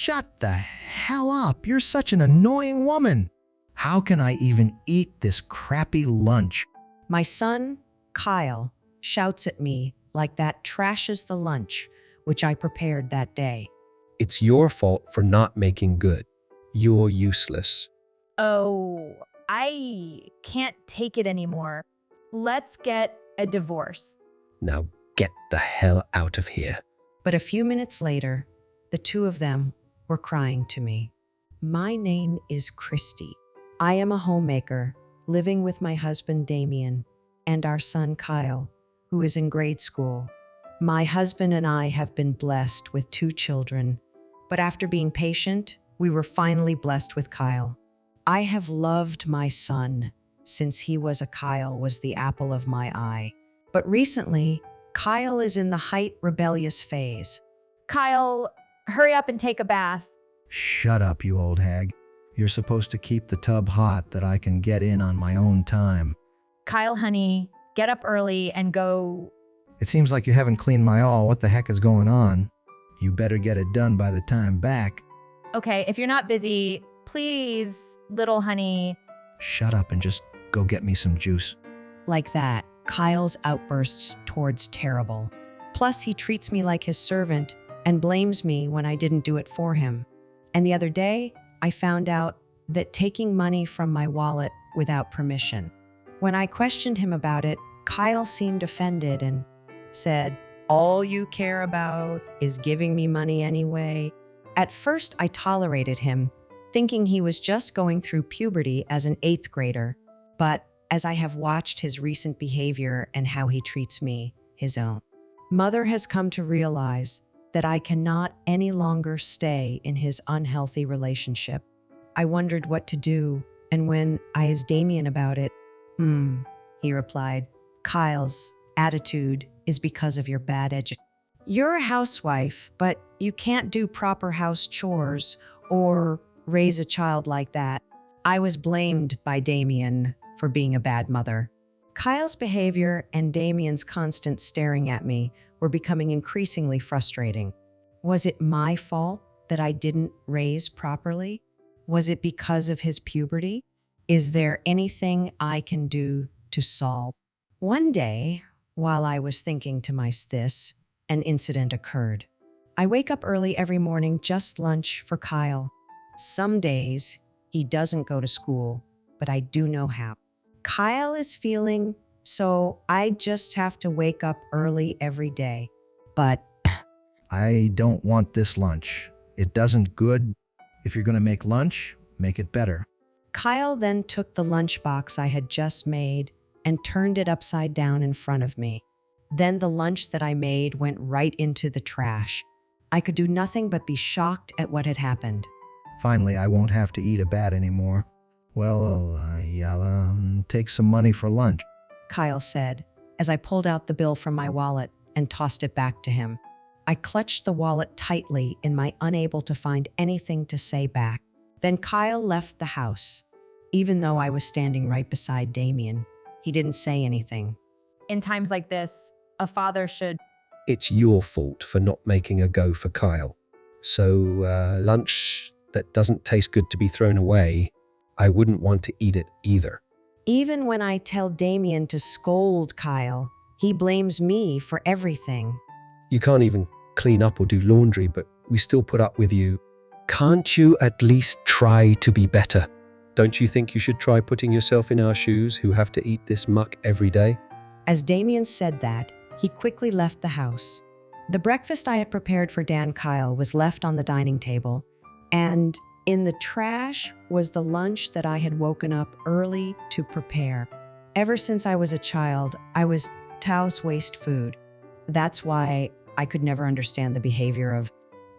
Shut the hell up. You're such an annoying woman. How can I even eat this crappy lunch? My son, Kyle, shouts at me like that trashes the lunch which I prepared that day. It's your fault for not making good. You're useless. Oh, I can't take it anymore. Let's get a divorce. Now get the hell out of here. But a few minutes later, the two of them were crying to me. My name is Christy. I am a homemaker living with my husband Damien and our son Kyle, who is in grade school. My husband and I have been blessed with 2 children, but after being patient, we were finally blessed with Kyle. I have loved my son since Kyle was the apple of my eye. But recently, Kyle is in the height rebellious phase. Kyle, hurry up and take a bath. Shut up, you old hag. You're supposed to keep the tub hot that I can get in on my own time. Kyle, honey, get up early and go. It seems like you haven't cleaned my all. What the heck is going on? You better get it done by the time back. Okay, if you're not busy, please, little honey. Shut up and just go get me some juice. Like that, Kyle's outbursts towards terrible. Plus, he treats me like his servant and blames me when I didn't do it for him. And the other day, I found out that taking money from my wallet without permission. When I questioned him about it, Kyle seemed offended and said, "All you care about is giving me money anyway." At first, I tolerated him, thinking he was just going through puberty as an 8th grader. But as I have watched his recent behavior and how he treats me, his own mother has come to realize that I cannot any longer stay in his unhealthy relationship. I wondered what to do, and when I asked Damien about it, he replied, "Kyle's attitude is because of your bad education. You're a housewife, but you can't do proper house chores or raise a child like that." I was blamed by Damien for being a bad mother. Kyle's behavior and Damien's constant staring at me were becoming increasingly frustrating. Was it my fault that I didn't raise properly? Was it because of his puberty? Is there anything I can do to solve? One day, while I was thinking to myself, an incident occurred. I wake up early every morning, just lunch for Kyle. Some days, he doesn't go to school, but I do know how Kyle is feeling, so I just have to wake up early every day. But I don't want this lunch. It doesn't good. If you're going to make lunch, make it better. Kyle then took the lunchbox I had just made and turned it upside down in front of me. Then the lunch that I made went right into the trash. I could do nothing but be shocked at what had happened. Finally, I won't have to eat a bat anymore. Well, I'll take some money for lunch. Kyle said, as I pulled out the bill from my wallet and tossed it back to him. I clutched the wallet tightly in my unable to find anything to say back. Then Kyle left the house. Even though I was standing right beside Damien, he didn't say anything. In times like this, a father should. It's your fault for not making a go for Kyle. So, lunch that doesn't taste good to be thrown away, I wouldn't want to eat it either. Even when I tell Damien to scold Kyle, he blames me for everything. You can't even clean up or do laundry, but we still put up with you. Can't you at least try to be better? Don't you think you should try putting yourself in our shoes, who have to eat this muck every day? As Damien said that, he quickly left the house. The breakfast I had prepared for Dan Kyle was left on the dining table, and in the trash was the lunch that I had woken up early to prepare. Ever since I was a child, I was taught waste food. That's why I could never understand the behavior of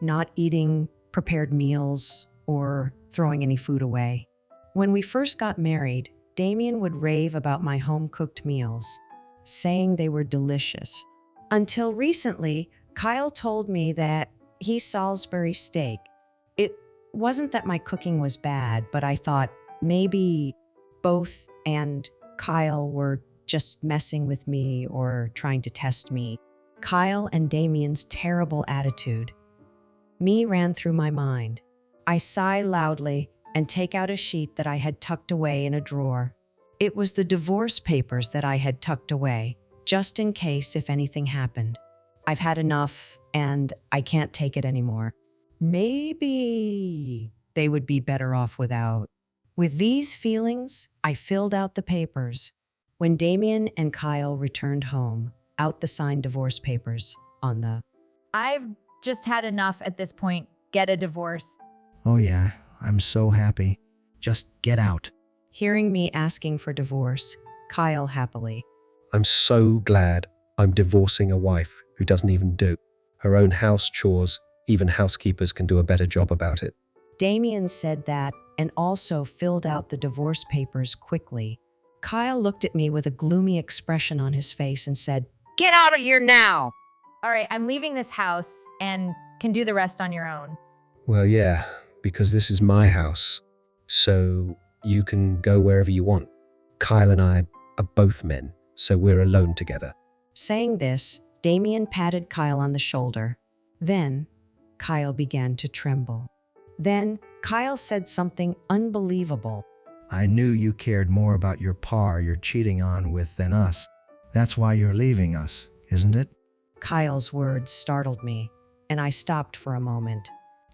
not eating prepared meals or throwing any food away. When we first got married, Damien would rave about my home-cooked meals, saying they were delicious. Until recently, Kyle told me that he Salisbury steak. It wasn't that my cooking was bad, but I thought maybe both and Kyle were just messing with me or trying to test me. Kyle and Damien's terrible attitude Me ran through my mind. I sigh loudly and take out a sheet that I had tucked away in a drawer. It was the divorce papers that I had tucked away, just in case if anything happened. I've had enough and I can't take it anymore. Maybe they would be better off without. With these feelings, I filled out the papers. When Damien and Kyle returned home, out the signed divorce papers on the. I've just had enough at this point. Get a divorce. Oh yeah, I'm so happy. Just get out. Hearing me asking for divorce, Kyle happily. I'm so glad I'm divorcing a wife who doesn't even do her own house chores. Even housekeepers can do a better job about it. Damien said that and also filled out the divorce papers quickly. Kyle looked at me with a gloomy expression on his face and said, "Get out of here now!" All right, I'm leaving this house and can do the rest on your own. Well, yeah, because this is my house. So you can go wherever you want. Kyle and I are both men, so we're alone together. Saying this, Damien patted Kyle on the shoulder. Then, Kyle began to tremble. Then, Kyle said something unbelievable. I knew you cared more about your par you're cheating on with than us. That's why you're leaving us, isn't it? Kyle's words startled me, and I stopped for a moment.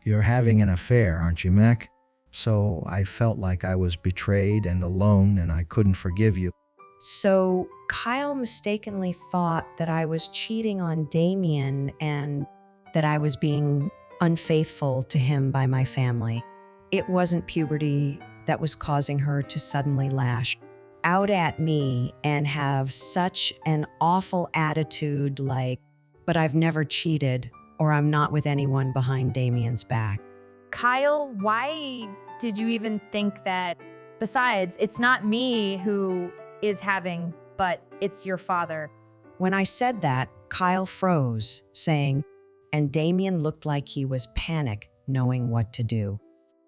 You're having an affair, aren't you, Mac? So I felt like I was betrayed and alone and I couldn't forgive you. So, Kyle mistakenly thought that I was cheating on Damien and that I was being unfaithful to him by my family. It wasn't puberty that was causing her to suddenly lash out at me and have such an awful attitude like, but I've never cheated or I'm not with anyone behind Damien's back. Kyle, why did you even think that? Besides, it's not me who is having, but it's your father. When I said that, Kyle froze, saying, and Damien looked like he was panic, knowing what to do.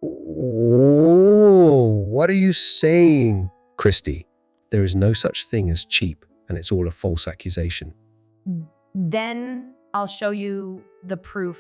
Oh, what are you saying, Christy? There is no such thing as cheap, and it's all a false accusation. Then I'll show you the proof.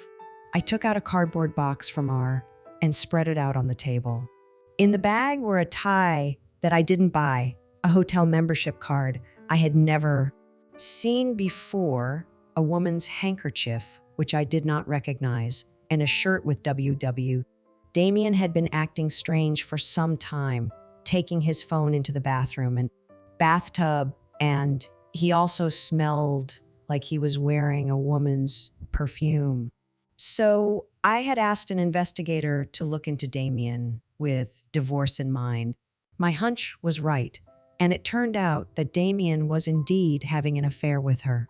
I took out a cardboard box from R and spread it out on the table. In the bag were a tie that I didn't buy, a hotel membership card I had never seen before, a woman's handkerchief, which I did not recognize, and a shirt with WW. Damien had been acting strange for some time, taking his phone into the bathroom and bathtub, and he also smelled like he was wearing a woman's perfume. So I had asked an investigator to look into Damien with divorce in mind. My hunch was right, and it turned out that Damien was indeed having an affair with her.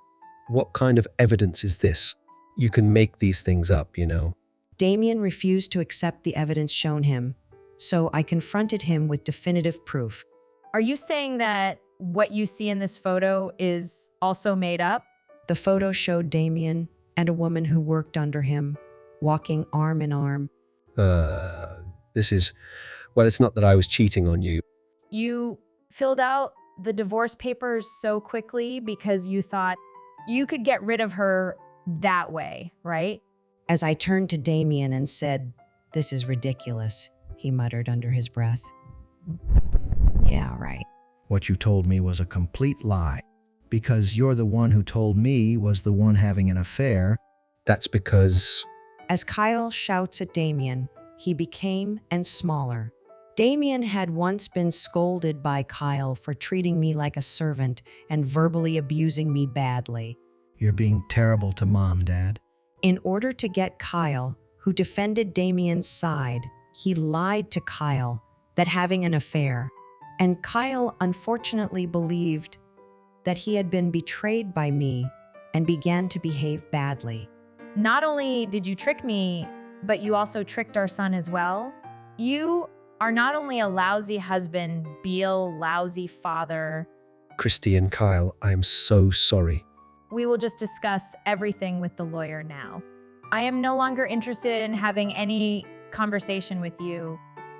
What kind of evidence is this? You can make these things up, you know. Damien refused to accept the evidence shown him, so I confronted him with definitive proof. Are you saying that what you see in this photo is also made up? The photo showed Damien and a woman who worked under him, walking arm in arm. Well, it's not that I was cheating on you. You filled out the divorce papers so quickly because you thought you could get rid of her that way, right? As I turned to Damien and said, "This is ridiculous," he muttered under his breath. "Yeah, right." What you told me was a complete lie. Because you're the one who told me was the one having an affair. That's because... As Kyle shouts at Damien, he became and smaller. Damien had once been scolded by Kyle for treating me like a servant and verbally abusing me badly. You're being terrible to Mom, Dad. In order to get Kyle, who defended Damien's side, he lied to Kyle that having an affair, and Kyle unfortunately believed that he had been betrayed by me and began to behave badly. Not only did you trick me, but you also tricked our son as well. You are not only a lousy husband, Beal, lousy father. Christy and Kyle, I am so sorry. We will just discuss everything with the lawyer now. I am no longer interested in having any conversation with you.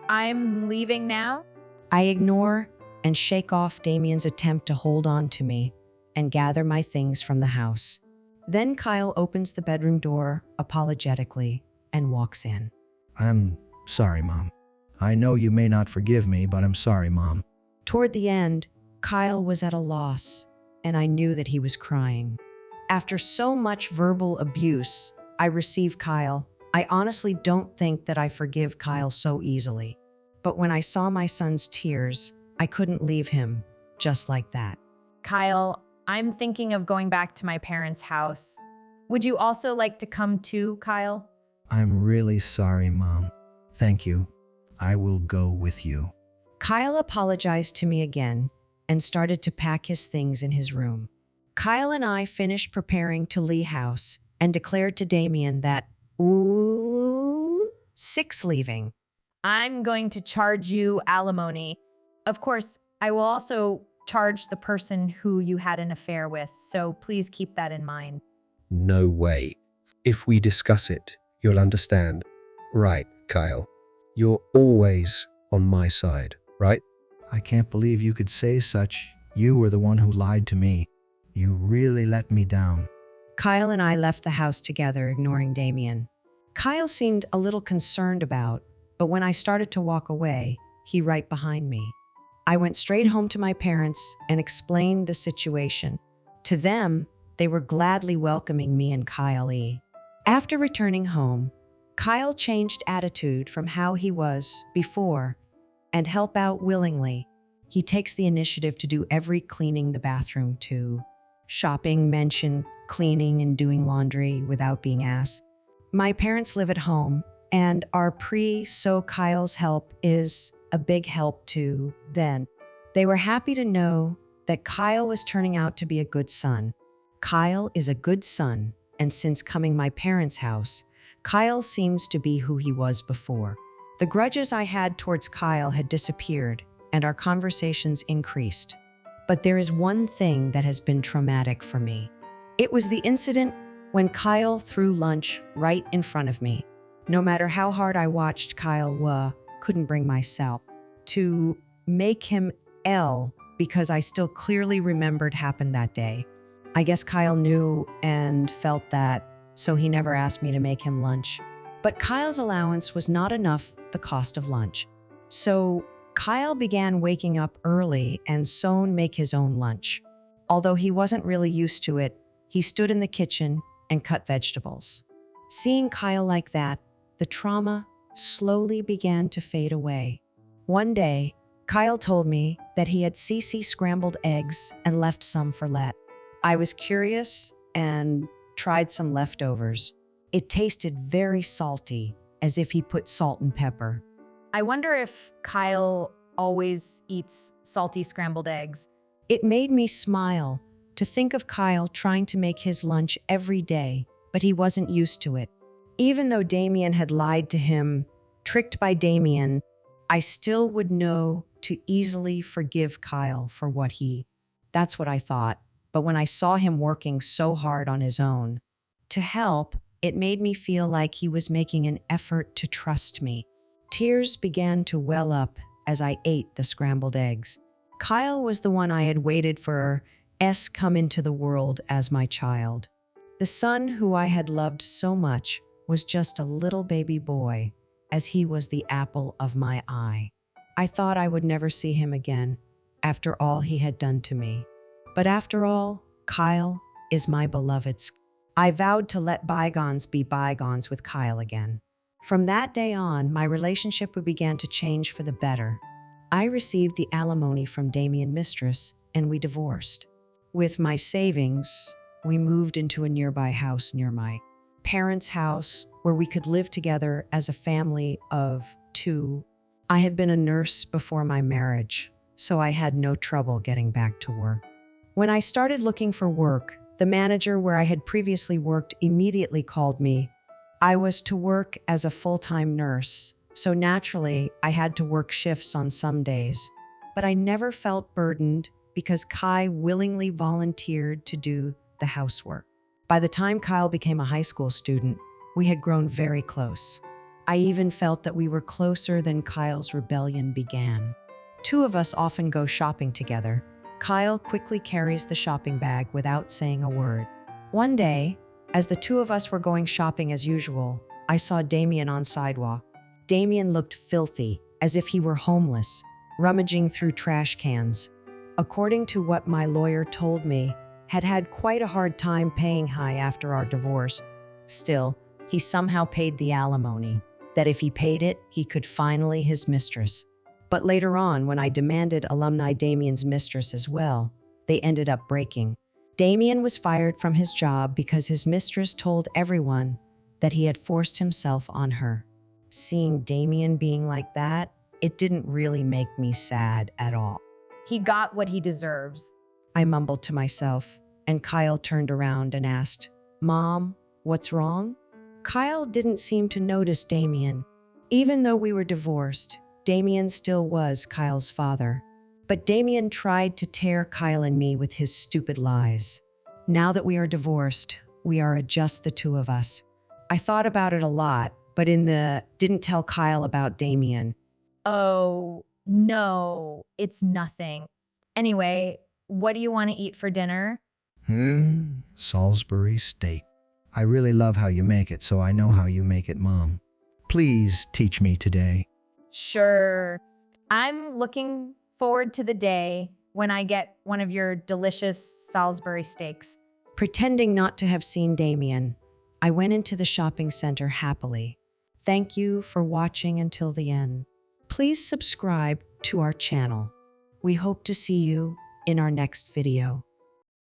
I'm leaving now. I ignore and shake off Damien's attempt to hold on to me and gather my things from the house. Then Kyle opens the bedroom door apologetically and walks in. I'm sorry, Mom. I know you may not forgive me, but I'm sorry, Mom. Toward the end, Kyle was at a loss, and I knew that he was crying. After so much verbal abuse I received Kyle, I honestly don't think that I forgive Kyle so easily. But when I saw my son's tears, I couldn't leave him just like that. Kyle, I'm thinking of going back to my parents' house. Would you also like to come too, Kyle? I'm really sorry, Mom. Thank you. I will go with you. Kyle apologized to me again and started to pack his things in his room. Kyle and I finished preparing to leave house and declared to Damien that, ooh, six leaving. I'm going to charge you alimony. Of course, I will also charge the person who you had an affair with, so please keep that in mind. No way. If we discuss it, you'll understand. Right, Kyle. You're always on my side, right? I can't believe you could say such. You were the one who lied to me. You really let me down. Kyle and I left the house together, ignoring Damien. Kyle seemed a little concerned but when I started to walk away, he right behind me. I went straight home to my parents and explained the situation. To them, they were gladly welcoming me and Kyle E. After returning home, Kyle changed attitude from how he was before and help out willingly. He takes the initiative to do every cleaning the bathroom too. Shopping, mention, cleaning, and doing laundry without being asked. My parents live at home and are so Kyle's help is a big help to them. They were happy to know that Kyle was turning out to be a good son. Kyle is a good son, and since coming my parents' house, Kyle seems to be who he was before. The grudges I had towards Kyle had disappeared, and our conversations increased. But there is one thing that has been traumatic for me. It was the incident when Kyle threw lunch right in front of me. No matter how hard I watched Kyle, couldn't bring myself to make him because I still clearly remembered happened that day. I guess Kyle knew and felt that, so he never asked me to make him lunch. But Kyle's allowance was not enough the cost of lunch. So Kyle began waking up early and soon make his own lunch. Although he wasn't really used to it, he stood in the kitchen and cut vegetables. Seeing Kyle like that, the trauma slowly began to fade away. One day, Kyle told me that he had CC scrambled eggs and left some for Let. I was curious and tried some leftovers. It tasted very salty, as if he put salt and pepper. I wonder if Kyle always eats salty scrambled eggs. It made me smile to think of Kyle trying to make his lunch every day, but he wasn't used to it. Even though Damien had lied to him, tricked by Damien, I still would know to easily forgive Kyle for that's what I thought. But when I saw him working so hard on his own to help, it made me feel like he was making an effort to trust me. Tears began to well up as I ate the scrambled eggs. Kyle was the one I had waited for come into the world as my child. The son who I had loved so much was just a little baby boy, as he was the apple of my eye. I thought I would never see him again after all he had done to me. But after all, Kyle is my beloved's. I vowed to let bygones be bygones with Kyle again. From that day on, my relationship began to change for the better. I received the alimony from Damien's mistress, and we divorced. With my savings, we moved into a nearby house near my parents' house where we could live together as a family of two. I had been a nurse before my marriage, so I had no trouble getting back to work. When I started looking for work, the manager where I had previously worked immediately called me. I was to work as a full-time nurse, so naturally I had to work shifts on some days. But I never felt burdened because Kai willingly volunteered to do the housework. By the time Kyle became a high school student, we had grown very close. I even felt that we were closer than Kyle's rebellion began. Two of us often go shopping together. Kyle quickly carries the shopping bag without saying a word. One day, as the two of us were going shopping as usual, I saw Damien on sidewalk. Damien looked filthy, as if he were homeless, rummaging through trash cans. According to what my lawyer told me, had quite a hard time paying high after our divorce. Still, he somehow paid the alimony, that if he paid it, he could finally his mistress. But later on, when I demanded alumni Damien's mistress as well, they ended up breaking. Damien was fired from his job because his mistress told everyone that he had forced himself on her. Seeing Damien being like that, it didn't really make me sad at all. He got what he deserves. I mumbled to myself, and Kyle turned around and asked, "Mom, what's wrong?" Kyle didn't seem to notice Damien. Even though we were divorced, Damien still was Kyle's father. But Damien tried to tear Kyle and me with his stupid lies. Now that we are divorced, we are just the two of us. I thought about it a lot, but didn't tell Kyle about Damien. Oh, no, it's nothing. Anyway, what do you want to eat for dinner? Salisbury steak. I really love how you make it, so I know how you make it, Mom. Please teach me today. Sure. I'm looking forward to the day when I get one of your delicious Salisbury steaks. Pretending not to have seen Damien, I went into the shopping center happily. Thank you for watching until the end. Please subscribe to our channel. We hope to see you in our next video.